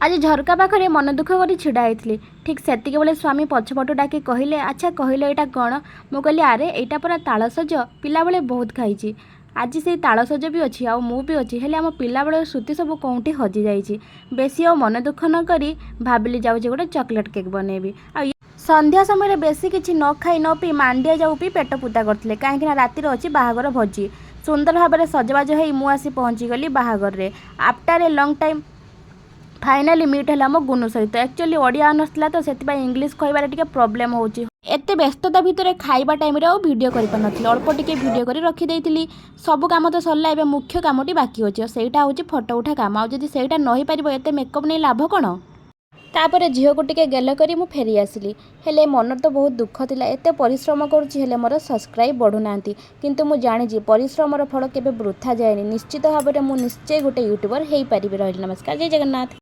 आज झरका पाखे मन दुख कर छिड़ा होती ठीक से बेले स्वामी पछपटू डाकी कहले अच्छा कहले यहाँ कौन मु कहली अरे यहाँ पूरा तालसज पिला बेले बहुत खाई आज से तालसज भी अच्छी आउ मु भी अच्छी हेले आम पिला बेल स्मृति सब कौटी हजि जाइए बेसी आ मन दुख न करी भाविली जाऊँ गोटे चॉकलेट केक बनैबी संध्या समय बेसी किसी न खाई न पी मांडिया जाऊ पी पेट पूता करते कहीं रातिर अच्छी बाहागर भोजी सुंदर भाव में सजबाज हो मुझे पहुँची गली बाहागर रे after a long time finally meet है मो गुनु सहित एक्चुअली ओडिया ऑनर्स था तो से इंग्लिश कहबार टिके प्रॉब्लम होची एते व्यस्तता भितर खाइबा टाइम रे वीडियो करि पानथि अल्प टिके वीडियो करी रखी देइथिली सब काम तो सरला एबे मुख्य कामटी बाकी होची सेटा होची फोटो उठा काम आ जदी सेटा नही पारिबो एते मेकअप नै लाभ कोन तापर झील को टिके गेल करी मु फेरी आसिली हेले मन तो बहुत दुख थिला एते परिश्रम करूची हेले मोर सब्सक्राइब बढ़ु नांती किंतु मु जानिजी परिश्रमर फल केबे वृथा जायनी निश्चित भाव में मु निश्चय गोटे यूट्यूबर हेई पारिबे। रहिल नमस्कार, जय जगन्नाथ।